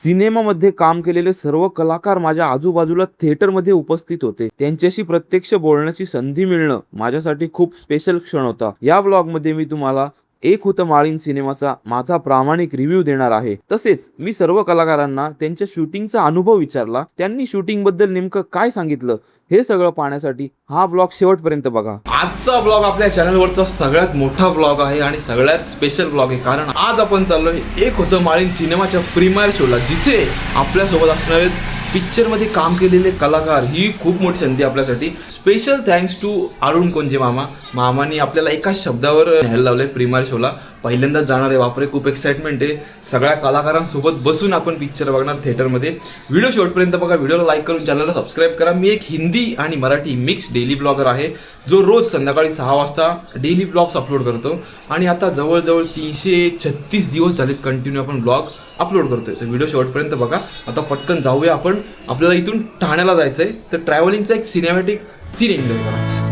सिनेमामध्ये काम केलेले सर्व कलाकार माझ्या आजूबाजूला थिएटरमध्ये उपस्थित होते. त्यांच्याशी प्रत्यक्ष बोलण्याची संधी मिळणं माझ्यासाठी खूप स्पेशल क्षण होता. या व्लॉगमध्ये मी तुम्हाला एक होतं माळीन सिनेमाचा माझा प्रामाणिक रिव्ह्यू देणार आहे. तसेच मी सर्व कलाकारांना त्यांच्या शूटिंगचा अनुभव विचारला. त्यांनी शूटिंग बद्दल नेमकं काय सांगितलं हे सगळं पाहण्यासाठी हा ब्लॉग शेवटपर्यंत बघा. आजचा ब्लॉग आपल्या चॅनलवरचा सगळ्यात मोठा ब्लॉग आहे आणि सगळ्यात स्पेशल ब्लॉग आहे, कारण आज आपण चाललोय एक होतं माळीन सिनेमाच्या प्रीमियर शोला, जिथे आपल्यासोबत असणार आहेत पिक्चरमध्ये काम केलेले कलाकार. ही खूप मोठी संधी आपल्यासाठी. स्पेशल थँक्स टू अरुण कोंजे मामांनी आपल्याला एका शब्दावर न्यायला लावलंय प्रीमियर शोला. पहिल्यांदाच जाणार आहे. बापरे, खूप एक्साइटमेंट आहे. सगळ्या कलाकारांसोबत बसून आपण पिक्चर बघणार थिएटरमध्ये. व्हिडिओ शेवटपर्यंत बघा. व्हिडिओला लाईक करून चॅनलला सबस्क्राईब करा. मी एक हिंदी आणि मराठी मिक्स डेली ब्लॉगर आहे, जो रोज संध्याकाळी 6 वाजता डेली ब्लॉग्स अपलोड करतो. आणि आता जवळजवळ 336 दिवस झालेत कंटिन्यू आपण ब्लॉग अपलोड करतोय. तर व्हिडिओ शेवटपर्यंत बघा. आता पटकन जाऊया आपण. आपल्याला इथून ठाण्याला जायचं आहे, तर ट्रॅव्हलिंगचा एक सिनेमॅटिक सीन एन्जॉय करा.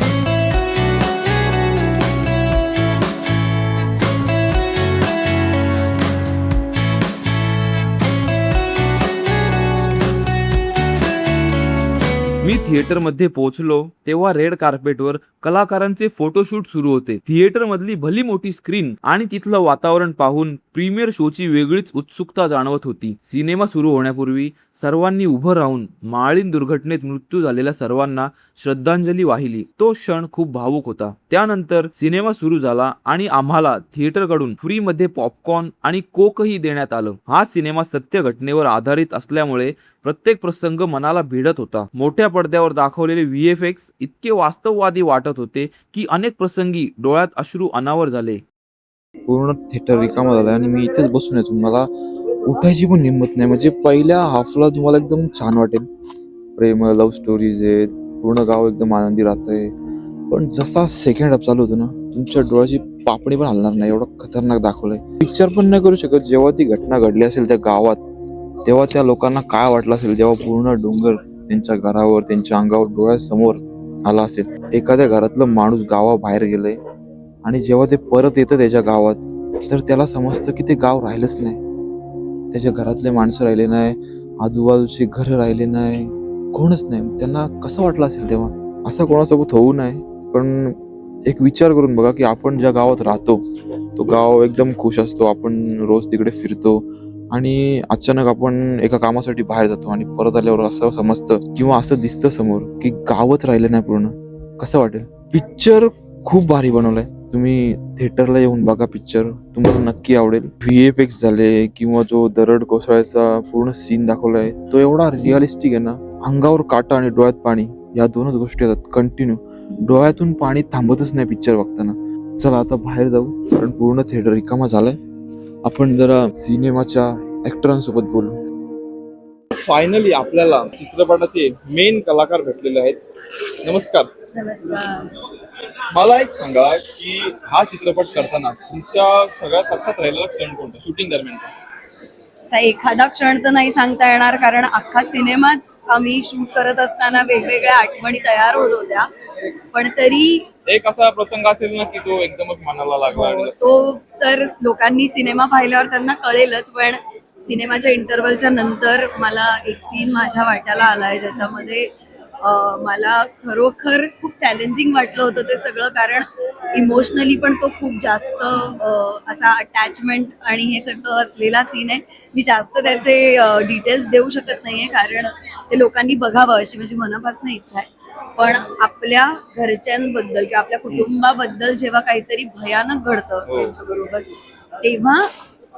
मी थिएटरमध्ये पोहोचलो तेव्हा रेड कार्पेटवर कलाकारांचे फोटोशूट सुरू होते. थिएटरमधली भली मोठी स्क्रीन आणि तिथलं वातावरण पाहून प्रीमियर शोची वेगळीच उत्सुकता जाणवत होती. सिनेमा सुरू होण्यापूर्वी सर्वांनी उभं राहून माळीन दुर्घटनेत मृत्यू झालेल्या सर्वांना श्रद्धांजली वाहिली. तो क्षण खूप भावुक होता. त्यानंतर सिनेमा सुरू झाला आणि आम्हाला थिएटरकडून फ्रीमध्ये पॉपकॉर्न आणि कोकही देण्यात आलं. हा सिनेमा सत्य घटनेवर आधारित असल्यामुळे प्रत्येक प्रसंग मनाला भिडत होता. मोठ्या पडद्यावर दाखवलेले VFX इतके वास्तववादी वाटत होते की अनेक प्रसंगी डोळ्यात अश्रू अनावर झाले. पूर्ण थिएटर रिकामा झाला आणि मी इथेच बसून आहे. तुम्हाला उठायची पण हिंमत नाही. म्हणजे पहिल्या हाफला तुम्हाला एकदम छान वाटेल, प्रेम लव्ह स्टोरीज आहेत, पूर्ण गाव एकदम आनंदी राहतंय. पण जसा सेकंड हाफ चालू होतो ना, तुमच्या डोळ्याची पापणी पण हलणार नाही, एवढं खतरनाक दाखवलंय. पिक्चर पण नाही करू शकत. जेव्हा ती घटना घडली असेल त्या गावात, तेव्हा त्या लोकांना काय वाटलं असेल, जेव्हा पूर्ण डोंगर त्यांच्या घरावर, त्यांच्या अंगावर, डोळ्यासमोर आला असेल. एखाद्या घरातलं माणूस गावाबाहेर गेलंय आणि जेव्हा ते परत येतं त्याच्या गावात, तर त्याला समजतं की ते गाव राहिलंच नाही. त्याच्या घरातले माणसं राहिले नाही, आजूबाजूचे घर राहिले नाही, कोणच नाही. त्यांना कसं वाटलं असेल तेव्हा. असं कोणासोबत होऊ नये. पण एक विचार करून बघा की आपण ज्या गावात राहतो, तो गाव एकदम खुश असतो. आपण रोज तिकडे फिरतो आणि अचानक आपण एका कामासाठी बाहेर जातो आणि परत आल्यावर असं समजतं किंवा असं दिसतं समोर की गावच राहिलं नाही पूर्ण. कसं वाटेल? पिक्चर खूप भारी बनवलाय. तुम्ही थिएटरला येऊन बघा पिक्चर, तुम्हाला नक्की आवडेल. VFX झाले किंवा जो दरड कोसळायचा पूर्ण सीन दाखवलाय, तो एवढा रिअलिस्टिक आहे ना. अंगावर काटा आणि डोळ्यात पाणी, या दोनच गोष्टी येतात कंटिन्यू. डोळ्यातून पाणी थांबतच नाही पिक्चर बघताना. चला आता बाहेर जाऊ, कारण पूर्ण थिएटर रिकामा झालाय. आपण जरा सिनेमाच्या ऍक्टरांसोबत बोलू. फायनली आपल्याला चित्रपटाचे मेन कलाकार भेटलेले आहेत. नमस्कार. नमस्कार. मला एक सांगा की हा चित्रपट करताना तुमच्या सगळ्यात लक्षात राहिलेला क्षण कोणता शूटिंग दरम्यानचा? असा एखादा क्षण तर नाही सांगता येणार, कारण अख्खा सिनेमाच आम्ही शूट करत असताना वेगवेगळ्या आठवणी तयार होत होत्या. पण तरी एक असा प्रसंग असेल ना की तो एकदमच मनाला लागला आणि तो तर लोकांनी सिनेमा पाहिल्यावर त्यांना कळेलच. पण सिनेमाच्या इंटरव्हलच्या नंतर मला एक सीन माझ्या वाट्याला आलाय, ज्याच्यामध्ये मला खरोखर खूप चॅलेंजिंग वाटलं होतं ते सगळं. कारण इमोशनली पण तो खूप जास्त असा अटॅचमेंट आणि हे सगळं असलेला सीन आहे. मी जास्त त्याचे डिटेल्स देऊ शकत नाहीये, कारण ते लोकांनी बघावं अशी माझी मनापासून इच्छा आहे. पण आपल्या घरच्यांबद्दल किंवा आपल्या कुटुंबाबद्दल जेव्हा काहीतरी भयानक घडतं त्यांच्याबरोबर, तेव्हा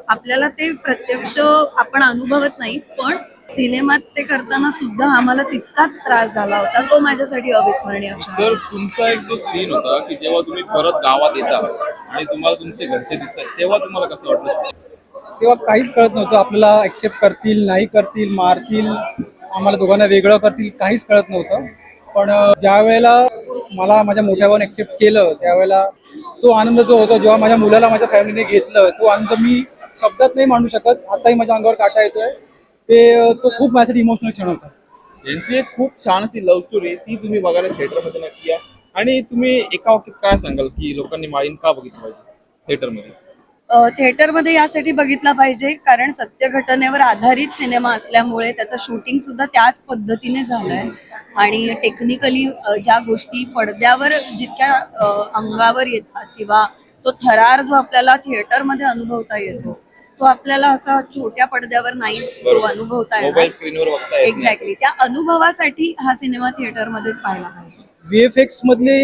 आपल्याला ते प्रत्यक्ष आपण अनुभवत नाही, पण सिनेमात ते करताना सुद्धा आम्हाला तितकाच त्रास झाला होता. तो माझ्यासाठी अविस्मरणीय क्षण. सर, तुमचा एक जो सीन होता की जेव्हा तुम्ही परत गावात येता आणि तुम्हाला तुमचे घरचे दिसतात, तेव्हा तुम्हाला कसं वाटलं? तेव्हा काहीच कळत नव्हतं. आपल्याला ॲक्सेप्ट करतील, नाही करतील, मारतील, आम्हाला दोघांना वेगळं करतील, काहीच कळत नव्हतं. पण ज्या वेळेला मला माझ्या मोठ्या भावाने ॲक्सेप्ट केलं, त्यावेळेला तो आनंद जो होता, जेव्हा माझ्या मुलाला माझ्या फॅमिलीने घेतलं, तो आनंद मी शब्दात नाही मांडू शकत. आताही माझ्या अंगावर काटा येतोय. तो खूप माझ्यासाठी इमोशनल क्षण होता. यांची एक खूप छान अशी लव्ह स्टोरी आहे, ती तुम्ही बघायला थिएटरमध्ये नक्की या. आणि तुम्ही एका वाक्यात काय सांगाल की लोकांनी माळीन का बघितलं पाहिजे थिएटरमध्ये? थिएटरमध्ये यासाठी बघितला पाहिजे कारण सत्य घटनेवर आधारित सिनेमा असल्यामुळे त्याचं शूटिंग सुद्धा त्याच पद्धतीने झालंय आणि टेक्निकली ज्या गोष्टी पडद्यावर जितक्या अंगावर येतात किंवा तो थरार जो आपल्याला थिएटरमध्ये अनुभवता येतो तो आपल्याला असा छोट्या पडद्यावर नाही तो अनुभवता मोबाईल येणार. स्क्रीनवर बघता येत नाही. एक्झॅक्टली त्या अनुभवासाठी हा सिनेमा थिएटरमध्येच पाहायला पाहिजे. VFX मधले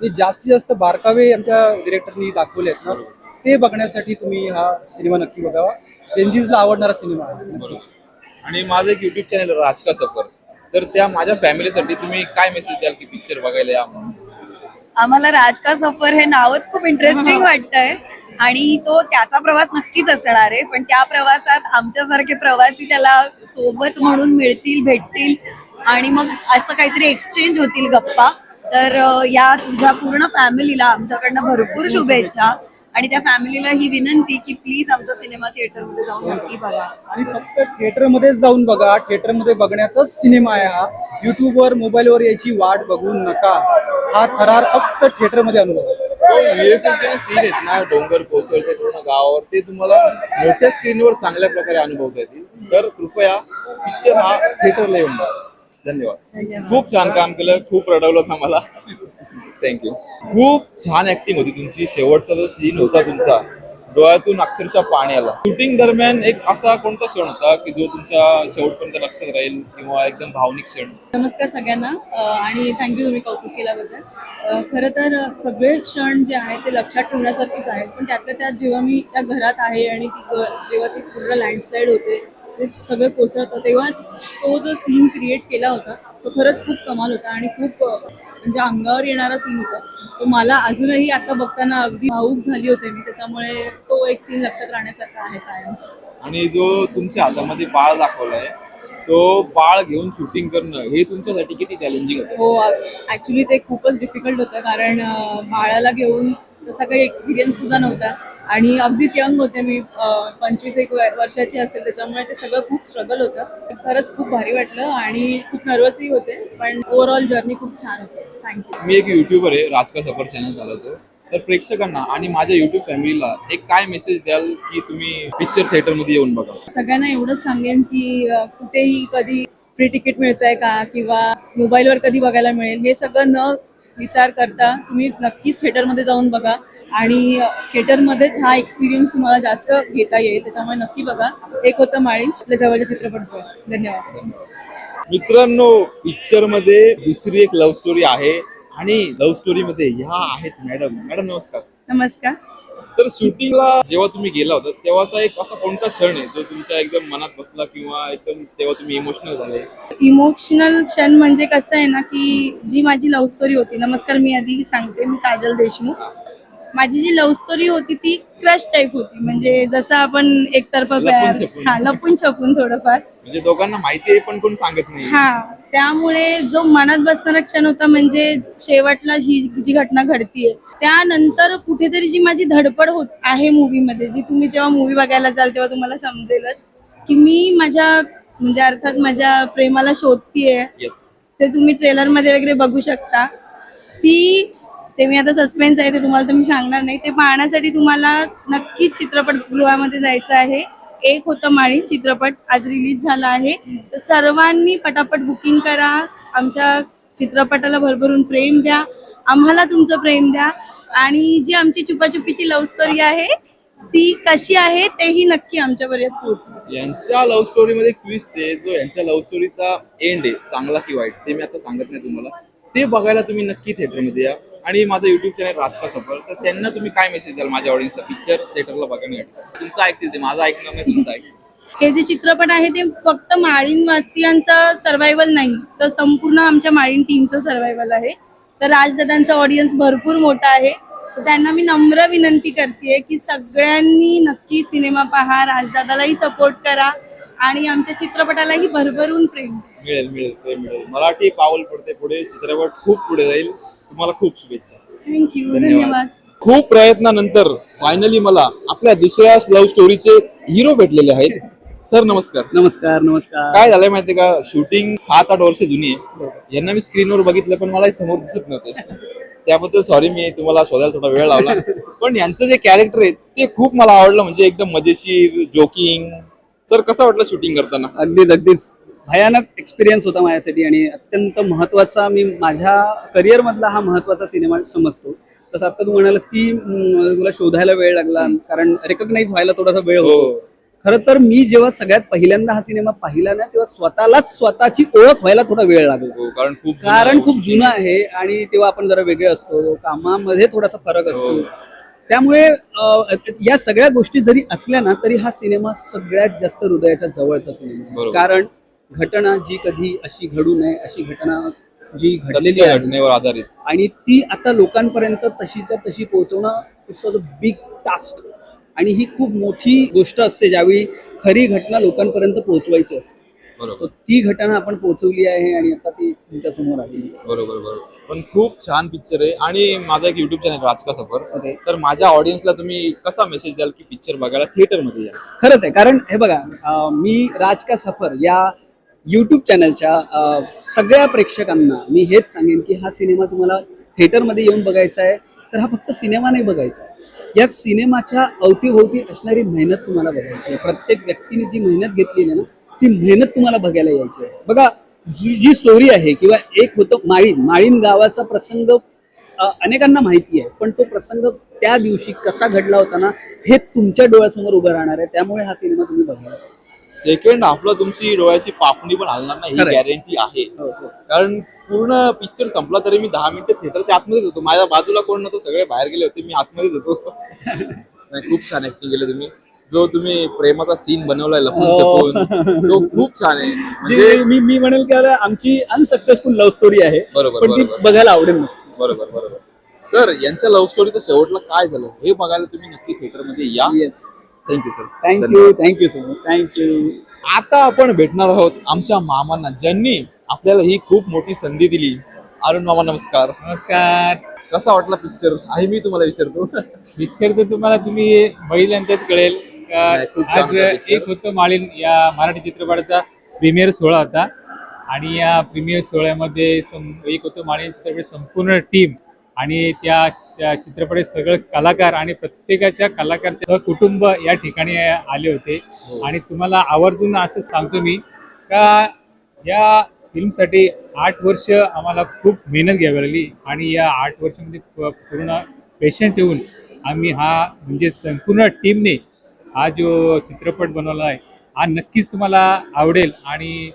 जे जास्तीत जास्त बारकावे आमच्या डिरेक्टरनी दाखवले आहेत ना ते बघण्यासाठी तुम्ही हा सिनेमा नक्की बघावा. सेन्झीजला आवडणारा सिनेमा आहे. बरोबर. आणि माझं एक युट्यूब चॅनल राज का सफर, तर त्या माझ्या फॅमिलीसाठी तुम्ही काय मेसेज द्याल की पिक्चर बघायला या म्हणून? आम्हाला राज का सफर हे नावच खूप इंटरेस्टिंग वाटतंय आणि तो त्याचा प्रवास नक्कीच असणार आहे पण त्या प्रवासात आमच्यासारखे प्रवासी त्याला सोबत म्हणून मिळतील भेटतील आणि मग असं काहीतरी एक्सचेंज होतील गप्पा. तर या तुझ्या पूर्ण फॅमिलीला आमच्याकडनं भरपूर शुभेच्छा आणि त्या फॅमिलीला ही विनंती की प्लीज आमचा सिनेमा थिएटरमध्ये जाऊन नक्की बघा. आणि फक्त थिएटरमध्येच जाऊन बघा. थिएटरमध्ये बघण्याचाच सिनेमा आहे हा. युट्यूबवर मोबाईलवर याची वाट बघू नका. हा थरार फक्त थिएटरमध्ये अनुभवा. सीन आहेत ना डोंगर कोसळते पूर्ण गावावर ते तुम्हाला मोठ्या स्क्रीनवर चांगल्या प्रकारे अनुभवता येतील. तर कृपया पिक्चर हा थिएटरला येऊन बघा. धन्यवाद. धन्यवाद. खूप छान काम केलं, खूप रडवलं आम्हाला. थँक्यू. खूप छान ऍक्टिंग होती तुमची. शेवटचा जो सीन होता तुमचा डोळ्यातून अक्षरशः पाणी आला. शूटिंग दरम्यान एक असा कोणता क्षण होता की जो तुमच्या शेवटपर्यंत लक्षात राहील किंवा एकदम भावनिक क्षण? नमस्कार सगळ्यांना आणि थँक्यू तुम्ही कौतुक केल्याबद्दल. खरं तर सगळे क्षण जे आहेत ते लक्षात ठेवण्यासारखेच आहेत पण त्यातल्या त्यात जेव्हा मी त्या घरात आहे आणि जेव्हा ती पूर्ण लँडस्लाईड होते ते सगळं कोसळतं तेव्हा तो जो सीन क्रिएट केला होता तो खरंच खूप कमाल होता आणि खूप म्हणजे अंगावर येणारा सीन होता. तो मला अजूनही आता बघताना अगदी भावूक झाली होते मी. त्याच्यामुळे तो एक सीन लक्षात राहण्यासारखा आहे कायमचा. आणि जो तुमच्या हातामध्ये बाळ दाखवलाय तो बाळ घेऊन शूटिंग करणं हे तुमच्यासाठी किती चॅलेंजिंग होतं? हो ॲक्च्युली ते खूपच डिफिकल्ट होतं कारण बाळाला घेऊन तसा काही एक्सपिरियन्स सुद्धा नव्हता आणि अगदीच यंग होते मी 25 वर्षाची असेल त्याच्यामुळे ते सगळं खूप स्ट्रगल होतं. खरंच खूप भारी वाटलं आणि खूप नर्वसही होते पण ओव्हरऑल जर्नी खूप छान होती. थँक्यू. मी एक युट्यूबर आहे, राज का सफर चॅनल चालवतो. तर प्रेक्षकांना आणि माझ्या युट्यूब फॅमिलीला एक काय मेसेज द्याल की तुम्ही पिक्चर थिएटरमध्ये येऊन बघा? सगळ्यांना एवढंच सांगेन की कुठेही कधी फ्री तिकीट मिळतंय का किंवा मोबाईलवर कधी बघायला मिळेल हे सगळं न विचार करता तुम्ही नक्कीच थिएटरमध्ये जाऊन बघा आणि थिएटरमध्येच हा एक्सपिरियन्स तुम्हाला जास्त घेता येईल. त्याच्यामुळे नक्की बघा. एक होतं माळीन आपल्या जवळच्या चित्रपटगृह. धन्यवाद. मित्रांनो, पिक्चर मध्ये दुसरी एक लव्ह स्टोरी आहे आणि लव्ह स्टोरी मध्ये ह्या आहेत मॅडम. मॅडम नमस्कार. नमस्कार. तर शूटिंगला जेव्हा तुम्ही गेला होता तेव्हाचा एक असा कोणता क्षण आहे जो तुमच्या एकदम मनात बसला किंवा एकदम तेव्हा तुम्ही इमोशनल झाले? इमोशनल क्षण म्हणजे कसं आहे ना की जी माझी लव्ह स्टोरी होती. नमस्कार, मी आधी सांगते मी काजल देशमुख. माझी जी लव्ह स्टोरी होती ती क्रश टाईप होती म्हणजे जसं आपण एकतर्फा प्यार लपून-छपून. लपून छपून थोडंफार म्हणजे दोघांना माहिती आहे पण कोण सांगत नाही. त्यामुळे जो मनात बसणारा क्षण होता म्हणजे शेवटला ही जी घटना घडतीये त्यानंतर कुठेतरी जी माझी धडपड होत आहे मूवीमध्ये, जी तुम्ही जेव्हा मूवी बघायला जाल तेव्हा तुम्हाला समजेलच की मी माझ्या म्हणजे अर्थात माझ्या प्रेमाला शोधतीये. येस. ते तुम्ही ट्रेलरमध्ये वगैरे बघू शकता. ते मी आता सस्पेन्स आहे ते तुम्हाला तर मी सांगणार नाही. ते पाहण्यासाठी तुम्हाला नक्कीच चित्रपटगृहामध्ये जायचं आहे. एक होतं माळी चित्रपट आज रिलीज झाला आहे. तर सर्वांनी पटापट बुकिंग करा. आमच्या चित्रपटाला भरभरून प्रेम द्या. आम्हाला तुमचं प्रेम द्या आणि जी आमची चुपाचुपीची लव्ह स्टोरी आहे ती कशी आहे तेही नक्की आमच्यापर्यंत पोहोचवा. यांच्या लव्ह स्टोरी मध्ये ट्विस्ट आहे जो यांच्या लव्ह स्टोरीचा एंड आहे, चांगला की वाईट ते मी आता सांगत नाही तुम्हाला. ते बघायला तुम्ही नक्की थिएटरमध्ये या. आणि माझं युट्यूब चॅनल राज का सफर, तर त्यांना तुम्ही काय मेसेज द्याल माझ्या ऑडियन्सला पिक्चर थिएटरला बघण्यासाठी? तुमचं ऐकतील ते, माझं ऐकणार नाही, तुमचं ऐकतील. हे जे चित्रपट आहे ते फक्त माळीणवासियांचा सर्व्हायवल नाही तर संपूर्ण आमच्या माळीण टीमचं सर्व्हायवल आहे. तर राजदादांचा ऑडियन्स भरपूर मोठा आहे. तर त्यांना मी नम्र विनंती करते की सगळ्यांनी नक्की सिनेमा पहा, राजदादालाही सपोर्ट करा आणि आमच्या चित्रपटालाही भरभरून प्रेम द्या. मिळेल मिळेल प्रेम मिळेल. मराठी पाऊल पडते पुढे, चित्रपट खूप पुढे जाईल. तुम्हाला खूप शुभेच्छा. थँक्यू. धन्यवाद. खूप प्रयत्नानंतर फायनली मला आपल्या दुसऱ्या लव्ह स्टोरीचे हिरो भेटलेले आहेत. सर नमस्कार. नमस्कार. नमस्कार. काय झालंय माहितीये का, शूटिंग 7-8 वर्ष जुनी आहे. यांना मी स्क्रीनवर बघितलं पण मला समोर दिसत नव्हते. त्याबद्दल सॉरी, मी तुम्हाला शोधायला थोडा वेळ लावला. पण यांचं जे कॅरेक्टर आहे ते खूप मला आवडलं, म्हणजे एकदम मजेशीर, जोकिंग. सर कसं वाटलं शूटिंग करताना? अगदीच भयानक एक्सपिरियन्स होता माझ्यासाठी आणि अत्यंत महत्त्वाचा, मी माझ्या करिअरमधला हा महत्त्वाचा सिनेमा समजतो. तसं आता तू म्हणालस की तुला शोधायला वेळ लागला, कारण रेकग्नाइज व्हायला थोडासा वेळ होतो. खरं तर मी जेव्हा सगळ्यात पहिल्यांदा हा सिनेमा पाहिला ना, तेव्हा स्वतःची ओळख व्हायला थोडा वेळ लागला. कारण खूप जुना आहे आणि तेव्हा आपण जरा वेगळे असतो, कामामध्ये थोडासा फरक असतो. त्यामुळे या सगळ्या गोष्टी जरी असल्या ना, तरी हा सिनेमा सगळ्यात जास्त हृदयाच्या जवळचा सिनेमा आहे. कारण घटना जी कधी अशी घडू नये, अशी घटना जी घडलेली आहे घटनेवर आधारित, आणि ती आता लोकांपर्यंत तशीच्या तशी पोहोचवणं, it's was a big task. आणि ही खूप मोठी गोष्ट असते ज्यावेळी खरी घटना लोकांपर्यंत पोहोचवायची असते. So, ती घटना आपण पोहोचवली आहे आणि आता ती तुमच्या समोर आलेली आहे. बरोबर. पण खूप छान पिक्चर आहे. आणि माझा एक युट्यूब चॅनल राज का सफर, Okay. तर माझ्या ऑडियन्सला तुम्ही कसा मेसेज द्याल की पिक्चर बघायला थिएटर मध्ये या? खरंच आहे, कारण हे बघा, मी राज का सफर या यूट्यूब चॅनलच्या सगळ्या प्रेक्षकांना मी हेच सांगेन की हा सिनेमा तुम्हाला थिएटरमध्ये येऊन बघायचा आहे, तर हा फक्त सिनेमा नाही बघायचा आहे. या सिनेमाच्या अवतीभोवती असणारी मेहनत तुम्हाला बघायची आहे. प्रत्येक व्यक्तीने जी मेहनत घेतलेली आहे ना, ती मेहनत तुम्हाला बघायला यायची आहे. बघा, जी स्टोरी आहे, किंवा एक होतं माळीन गावाचा प्रसंग अनेकांना माहिती आहे, पण तो प्रसंग त्या दिवशी कसा घडला होता ना, हे तुमच्या डोळ्यासमोर उभं राहणार आहे. त्यामुळे हा सिनेमा तुम्ही बघायला पाहिजे. सेकंड हाफला तुमची डोळ्याची पापणी पण हलणार नाही, ही गॅरंटी आहे. हो. कारण पूर्ण पिक्चर संपला तरी मी 10 मिनिटं थिएटरच्या आतमध्येच होतो. माझ्या बाजूला कोण नव्हतं, सगळे बाहेर गेले होते, मी आतमध्येच होतो. नाही, खूप छान ऍक्टिंग केली तुम्ही. जो तुम्ही प्रेमाचा सीन बनवलाय लपून छपून, तो खूप छान आहे. म्हणजे मी म्हणेल की आता आमची अनसक्सेसफुल लव्ह स्टोरी आहे, बरोबर, पण ती बरोबर. बघायला आवडेल ना. बरोबर. तर यांच्या लव्ह स्टोरीचं शेवटला काय झालं हे बघायला तुम्ही नक्की थिएटरमध्ये या. Yes, thank you sir. Thank you so much. Thank you. आता आपण भेटणार आहोत आमच्या मामांना, ज्यांनी आपल्याला ही खूप मोठी संधी दिली. अरुण मामा, नमस्कार. नमस्कार. कसा वाटला पिक्चर आहे मी तुम्हाला विचारतो. पिक्चर तर तुम्हाला तुम्ही बघितल्यानंतर कळेल का. नाही, खूप छान आज होता picture. एक होतं माळीन या मराठी चित्रपटाचा प्रीमियर सोहळा होता आणि या प्रीमियर सोहळ्यामध्ये एक होतं माळीन चित्रपट संपूर्ण टीम आणि त्या चित्रपटात सगळे कलाकार आणि प्रत्येकाच्या कलाकारचे सहकुटुंब या ठिकाणी आले होते. आणि तुम्हाला आवर्जून असं सांगतो मी का या फिल्मसाठी 8 वर्ष आम्हाला खूप मेहनत घ्यावी लागली आणि या 8 वर्षामध्ये पूर्ण पेशंट ठेवून आम्ही म्हणजे संपूर्ण टीमने हा जो चित्रपट बनवला आहे हा नक्कीच तुम्हाला आवडेल. आणि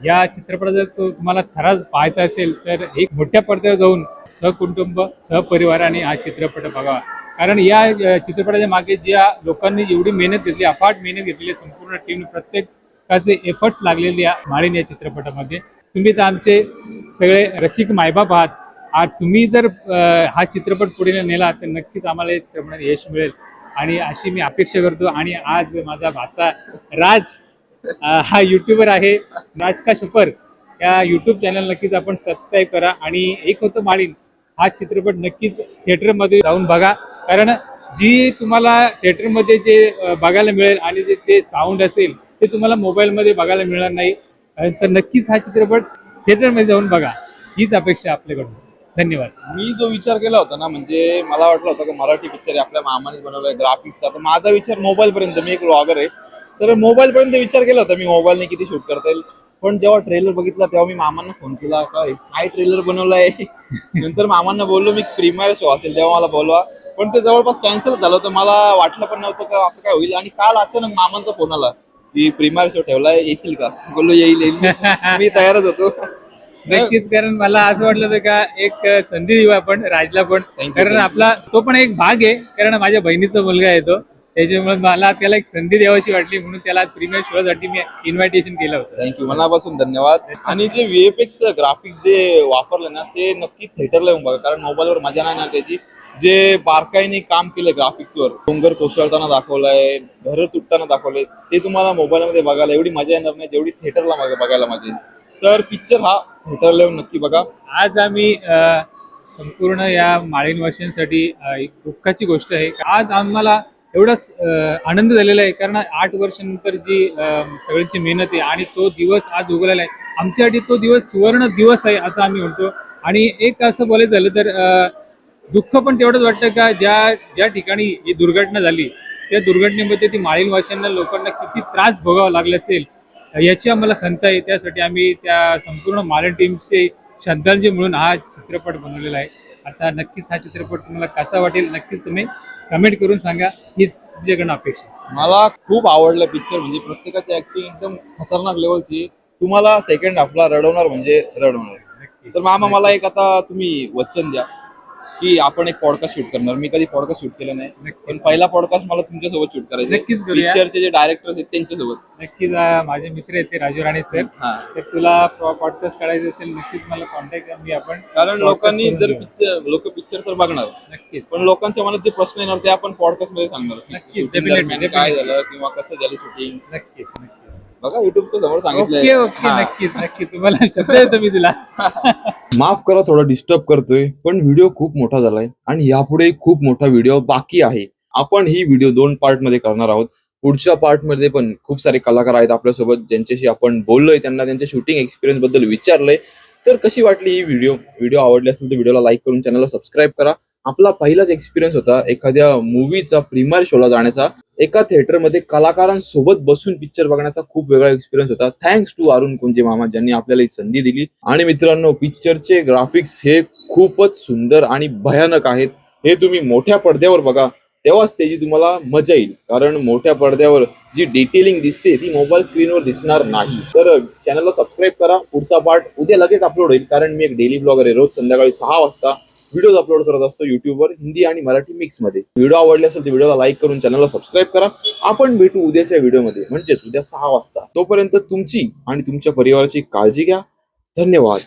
या चित्रपटाचा जर तुम्हाला खराच पाहायचा असेल तर एक मोठ्या पडद्यावर जाऊन सहकुटुंब सहपरिवाराने हा चित्रपट बघावा. कारण या चित्रपटाच्या मागे ज्या लोकांनी एवढी मेहनत घेतली, अफाट मेहनत घेतलेली, संपूर्ण टीम प्रत्येकाचे एफर्ट्स लागलेले माळीन या चित्रपटामध्ये. तुम्ही तर आमचे सगळे रसिक मायबाप आहात. आज तुम्ही जर हा चित्रपट पुढे नेला तर नक्कीच आम्हाला या चित्रपटात यश मिळेल आणि अशी मी अपेक्षा करतो. आणि आज माझा भाचा राज हा युट्यूबर आहे, राज का सफर या युट्यूब चॅनल नक्कीच आपण सबस्क्राईब करा. आणि एक होतं माळीन हा चित्रपट नक्कीच थिएटरमध्ये जाऊन बघा, कारण जी तुम्हाला थिएटरमध्ये जे बघायला मिळेल आणि जे ते साऊंड असेल ते तुम्हाला मोबाईलमध्ये बघायला मिळणार नाही. तर नक्कीच हा चित्रपट थिएटरमध्ये जाऊन बघा, हीच अपेक्षा आपल्याकडून. धन्यवाद. मी जो विचार केला होता ना, म्हणजे मला वाटलं होतं की मराठी पिक्चर आहे, आपल्या मामाने बनवलाय, ग्राफिक्सचा. तर माझा विचार मोबाईल पर्यंत, मी एक ब्लॉगर आहे तर मोबाईल पर्यंत विचार केला होता मी मोबाईलने किती शूट करता येईल. पण जेव्हा ट्रेलर बघितला तेव्हा मी मामांना फोन केला, काय ट्रेलर बनवलाय. नंतर मामांना बोललो मी प्रीमियर शो असेल तेव्हा मला बोलवा, पण ते जवळपास कॅन्सल झालं होतं. मला वाटलं पण नव्हतं का असं काय होईल. आणि काल अचानक मामांचा फोन आला की प्रीमियर शो ठेवलाय, येशील का? बोललो येईल. मी तयारच होतो. नक्कीच, कारण मला असं वाटलं होतं का एक संधी देऊ आपण राजला पण, कारण आपला तो पण एक भाग आहे, कारण माझ्या बहिणीचा मुलगा आहे तो, त्याच्यामुळे मला त्याला एक संधी द्यावीशी वाटली म्हणून त्याला प्रीमियर शोसाठी मी इन्व्हिटेशन केलं होतं. थँक्यू, मनापासून धन्यवाद. आणि जे VFX ग्राफिक्स जे वापरले ना ते नक्की थिएटरला येऊन बघा, कारण मोबाईलवर मजा नाही ना त्याची. जे बारकाईने काम केलं ग्राफिक्सवर, डोंगर कोसळताना दाखवलाय, घरं तुटताना दाखवलंय, ते तुम्हाला मोबाईलमध्ये बघायला एवढी मजा येणार नाही जेवढी थिएटरला बघायला मजा येईल. तर पिक्चर हा थिएटरला येऊन नक्की बघा. आज आम्ही संपूर्ण या माळीनवासियांसाठी एक दुःखाची गोष्ट आहे. आज आम्हाला एवढाच आनंद झालेला आहे, कारण 8 वर्षानंतर जी सगळ्यांची मेहनत आहे आणि तो दिवस आज उगवलेला आहे. आमच्यासाठी तो दिवस सुवर्ण दिवस आहे असं आम्ही म्हणतो. आणि एक असं बोलायचं झालं तर दुःख पण तेवढंच वाटतं का ज्या ज्या ठिकाणी ही दुर्घटना झाली त्या दुर्घटनेमध्ये ती माळीणवासियांना लोकांना किती त्रास भोगावा लागला असेल याची आम्हाला खंत आहे. त्यासाठी आम्ही त्या संपूर्ण मालण टीमचे श्रद्धांजली म्हणून हा चित्रपट बनवलेला आहे. आता नक्कीच हा चित्रपट तुम्हाला कसा वाटेल नक्कीच तुम्ही कमेंट करून सांगा, हीच तुमच्याकडनं अपेक्षा आहे. मला खूप आवडला पिक्चर. म्हणजे प्रत्येकाची ऍक्टिंग एकदम खतरनाक लेवलची. तुम्हाला सेकंड हाफला रडवणार म्हणजे रडवणार. नक्कीच. तर मामा मला एक आता तुम्ही वचन द्या की आपण एक पॉडकास्ट शूट करणार. मी कधी पॉडकास्ट शूट केलं नाही, नक्कीच. पण पहिला पॉडकास्ट मला तुमच्यासोबत शूट करायचा. नक्कीच करूया. पिक्चरचे जे डायरेक्टर्स आहेत त्यांच्यासोबत. नक्कीच माझे मित्र आहेत ते राजू राणे सर. हा. तर तुला पॉडकास्ट करायचं असेल नक्कीच मला कॉन्टॅक्ट करा. मी आपण कारण podcast लोकांनी करून जर घेऊ. लोक पिक्चर तर बघणार, नक्कीच पण लोकांच्या मनात जे प्रश्न येणार ते आपण पॉडकास्ट मध्ये सांगणार. नक्कीच, Shooting definitely, दरम्यान काय definitely. झालं किंवा कसं झालं शूटिंग. नक्कीच नक्कीच. बघा युट्यूबचं समोर ओके सांगितलंय. ओके हा. नक्कीच नक्की तुम्हाला शब्द देतो मी तुला. माफ करा थोडा डिस्टर्ब करतोय, पण व्हिडिओ खूप मोठा झालाय आणि यापुढे खूप मोठा व्हिडिओ बाकी आहे. आपण ही व्हिडिओ 2 पार्ट मध्ये करणार आहोत. पुढच्या पार्ट मध्ये पण खूप सारे कलाकार आहेत आपल्यासोबत ज्यांच्याशी आपण बोललोय, त्यांना त्यांच्या शूटिंग एक्सपिरियन्स बद्दल विचारलंय. तर कशी वाटली ही व्हिडिओ आवडली असेल तर व्हिडिओला लाईक करून चॅनलला सबस्क्राईब करा. आपला पहिलाच एक्सपिरियन्स होता एखाद्या मूवीचा प्रीमियर शोला जाण्याचा. एका थिएटरमध्ये कलाकारांसोबत बसून पिक्चर बघण्याचा खूप वेगळा एक्सपिरियन्स होता. थँक्स टू अरुण कुंजे मामा ज्यांनी आपल्याला ही संधी दिली. आणि मित्रांनो, पिक्चरचे ग्राफिक्स हे खूपच सुंदर आणि भयानक आहेत. हे तुम्ही मोठ्या पडद्यावर बघा तेव्हाच त्याची तुम्हाला मजा येईल. कारण मोठ्या पडद्यावर जी डिटेलिंग दिसते ती मोबाईल स्क्रीनवर दिसणार नाही. तर चॅनलला सबस्क्राईब करा. पुढचा पार्ट उद्या लगेच अपलोड होईल, कारण मी एक डेली ब्लॉगर आहे. रोज संध्याकाळी 6 वाजता व्हिडिओ अपलोड करत असतो युट्यूबवर हिंदी आणि मराठी मिक्स मध्ये. व्हिडिओ आवडले असेल तर व्हिडिओला लाईक करून चॅनलला सबस्क्राईब करा. आपण भेटू उद्याच्या व्हिडिओमध्ये, म्हणजेच उद्या 6 वाजता. तोपर्यंत तुमची आणि तुमच्या परिवाराची काळजी घ्या. धन्यवाद.